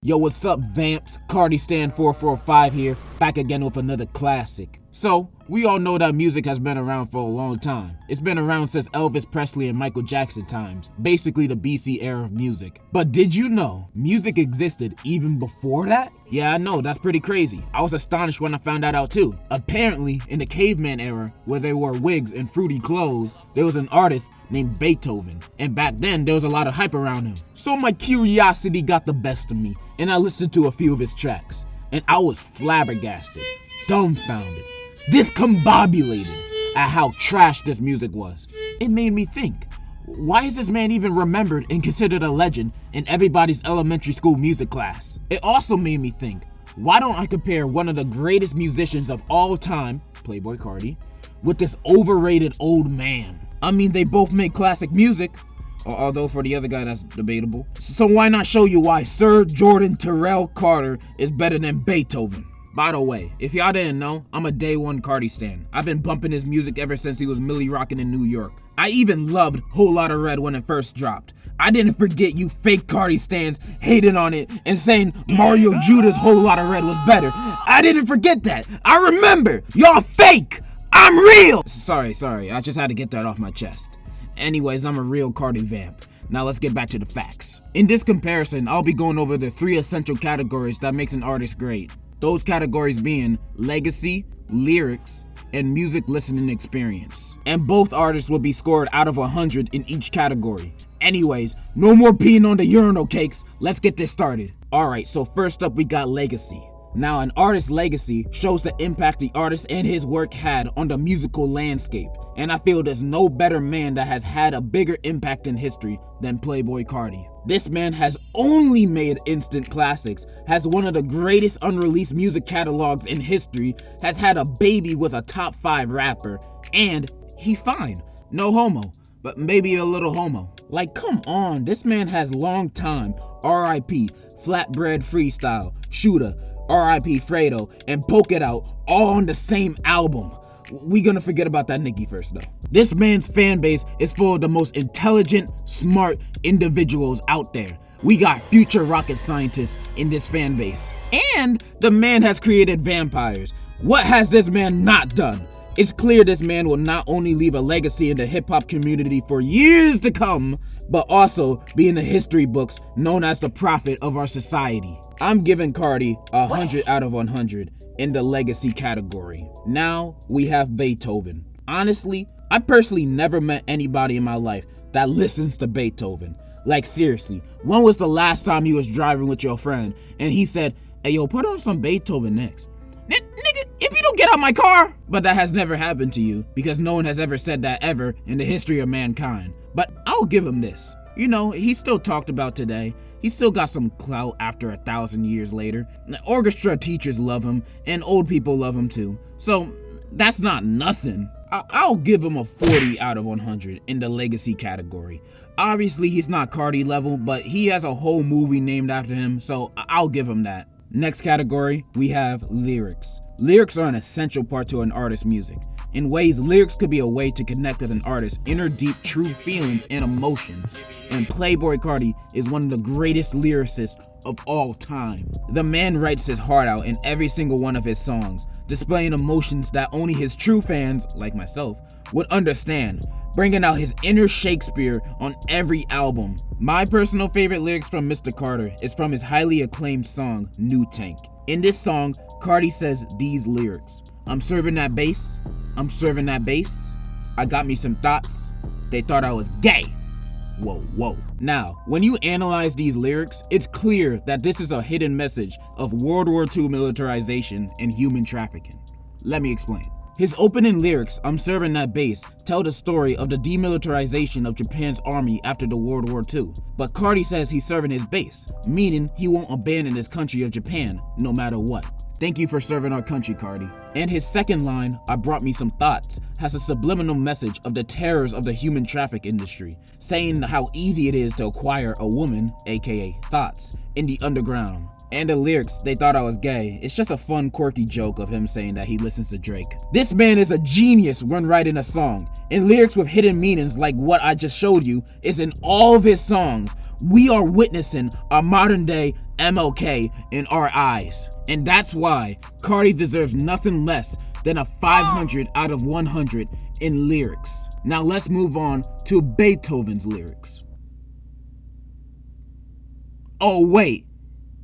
Yo, what's up, vamps? Carti Stan 445 here, back again with another classic. So, we all know that music has been around for a long time. It's been around since Elvis Presley and Michael Jackson times, basically the BC era of music. But did you know music existed even before that? Yeah, I know, that's pretty crazy. I was astonished when I found that out too. Apparently, in the caveman era, where they wore wigs and fruity clothes, there was an artist named Beethoven. And back then, there was a lot of hype around him. So my curiosity got the best of me, and I listened to a few of his tracks. And I was flabbergasted, dumbfounded, discombobulated at how trash this music was. It made me think, why is this man even remembered and considered a legend in everybody's elementary school music class? It also made me think, why don't I compare one of the greatest musicians of all time, Playboi Carti, with this overrated old man? I mean, they both make classic music, although for the other guy that's debatable. So why not show you why Sir Jordan Terrell Carter is better than Beethoven? By the way, if y'all didn't know, I'm a day one Carti stan. I've been bumping his music ever since he was Millie rockin' in New York. I even loved Whole Lotta Red when it first dropped. I didn't forget you fake Carti stans hating on it and saying Mario Judah's Whole Lotta Red was better. I didn't forget that. I remember. Y'all fake. I'm real. Sorry. I just had to get that off my chest. Anyways, I'm a real Carti vamp. Now let's get back to the facts. In this comparison, I'll be going over the 3 essential categories that makes an artist great. Those categories being legacy, lyrics, and music listening experience. And both artists will be scored out of 100 in each category. Anyways, no more peeing on the urinal cakes. Let's get this started. Alright, so first up we got legacy. Now, an artist's legacy shows the impact the artist and his work had on the musical landscape. And I feel there's no better man that has had a bigger impact in history than Playboi Carti. This man has only made instant classics, has one of the greatest unreleased music catalogs in history, has had a baby with a top 5 rapper, and he fine. No homo, but maybe a little homo. Like, come on, this man has long time, R.I.P., Flatbread Freestyle, Shooter, R.I.P. Fredo, and Poke It Out all on the same album. We gonna forget about that Nicki first though. This man's fan base is full of the most intelligent, smart individuals out there. We got future rocket scientists in this fan base. And the man has created vampires. What has this man not done? It's clear this man will not only leave a legacy in the hip-hop community for years to come, but also be in the history books known as the prophet of our society. I'm giving Carti 100 out of 100 in the legacy category. Now we have Beethoven. Honestly, I personally never met anybody in my life that listens to Beethoven. Like seriously, when was the last time you was driving with your friend and he said, hey yo, put on some Beethoven next? Nigga, if you don't get out my car. But that has never happened to you because no one has ever said that ever in the history of mankind. But I'll give him this. You know, he's still talked about today. He's still got some clout after 1,000 years later. Orchestra teachers love him and old people love him too. So that's not nothing. I'll give him a 40 out of 100 in the legacy category. Obviously he's not Carti level, but he has a whole movie named after him, so I'll give him that. Next category, we have lyrics. Lyrics are an essential part to an artist's music. In ways, lyrics could be a way to connect with an artist's inner deep true feelings and emotions. And Playboi Carti is one of the greatest lyricists of all time. The man writes his heart out in every single one of his songs, displaying emotions that only his true fans, like myself, would understand, bringing out his inner Shakespeare on every album. My personal favorite lyrics from Mr. Carter is from his highly acclaimed song, New Tank. In this song, Carti says these lyrics: I'm serving that bass, I got me some thoughts, they thought I was gay. Whoa. Now, when you analyze these lyrics, it's clear that this is a hidden message of World War II militarization and human trafficking. Let me explain. His opening lyrics, I'm serving that bass, tell the story of the demilitarization of Japan's army after the World War II. But Carti says he's serving his base, meaning he won't abandon his country of Japan, no matter what. Thank you for serving our country, Carti. And his second line, I Brought Me Some Thoughts, has a subliminal message of the terrors of the human traffic industry, saying how easy it is to acquire a woman, aka thoughts, in the underground. And the lyrics, they thought I was gay. It's just a fun, quirky joke of him saying that he listens to Drake. This man is a genius when writing a song, and lyrics with hidden meanings like what I just showed you is in all of his songs. We are witnessing a modern day MLK in our eyes. And that's why Carti deserves nothing less than a 500 out of 100 in lyrics. Now let's move on to Beethoven's lyrics. Oh wait,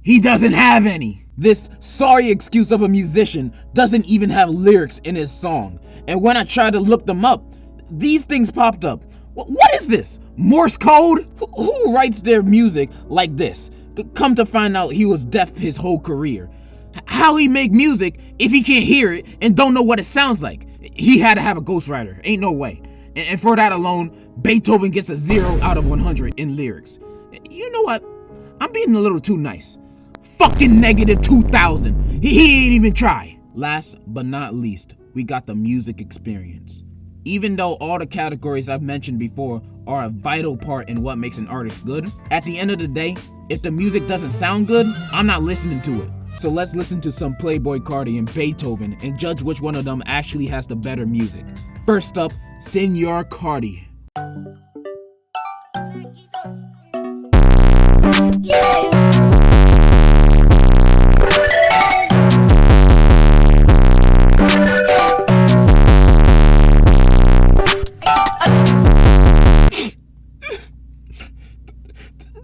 he doesn't have any. This sorry excuse of a musician doesn't even have lyrics in his song. And when I tried to look them up, these things popped up. What is this? Morse code? Who writes their music like this? Come to find out, he was deaf his whole career. How he make music if he can't hear it and don't know what it sounds like? He had to have a ghostwriter. Ain't no way. And for that alone, Beethoven gets a 0 out of 100 in lyrics. You know what? I'm being a little too nice. Fucking negative 2,000. He ain't even try. Last but not least, we got the music experience. Even though all the categories I've mentioned before are a vital part in what makes an artist good, at the end of the day, if the music doesn't sound good, I'm not listening to it. So let's listen to some Playboi Carti and Beethoven and judge which one of them actually has the better music. First up, Senor Carti.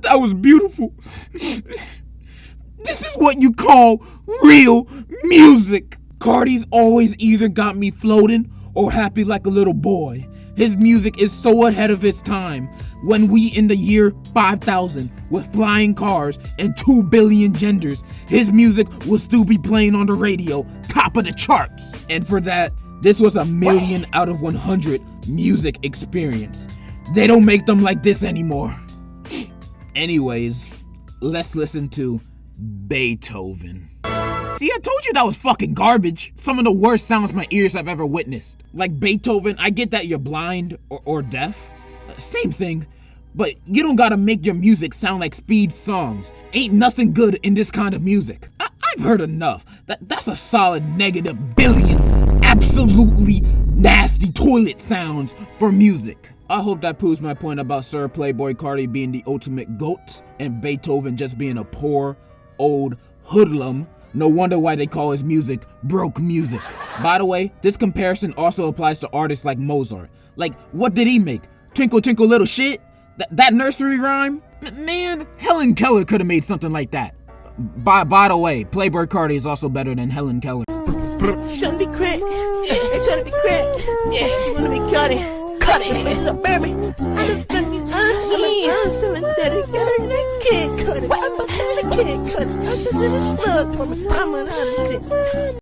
That was beautiful. This is what you call real music. Carti's always either got me floating or happy like a little boy. His music is so ahead of his time. When we in the year 5000 with flying cars and 2 billion genders, his music will still be playing on the radio, top of the charts. And for that, this was a 1,000,000 out of 100 music experience. They don't make them like this anymore. Anyways, let's listen to Beethoven. See, I told you that was fucking garbage. Some of the worst sounds my ears have ever witnessed. Like Beethoven, I get that you're blind or deaf. Same thing. But you don't gotta make your music sound like speed songs. Ain't nothing good in this kind of music. I've heard enough. That's a solid negative billion absolutely nasty toilet sounds for music. I hope that proves my point about Sir Playboi Carti being the ultimate GOAT and Beethoven just being a poor, old hoodlum. No wonder why they call his music broke music. By the way, this comparison also applies to artists like Mozart. Like, what did he make? Twinkle Twinkle Little Shit? That nursery rhyme? Man, Helen Keller could have made something like that. By the way, Playboi Carti is also better than Helen Keller. Trying to be crack, yeah, trying to be crack, yeah, you wanna be Carti. Cut it, baby. I'm so instead of getting that kid cut it. I'm a kid cut it. I'm just in a slug from a promenade.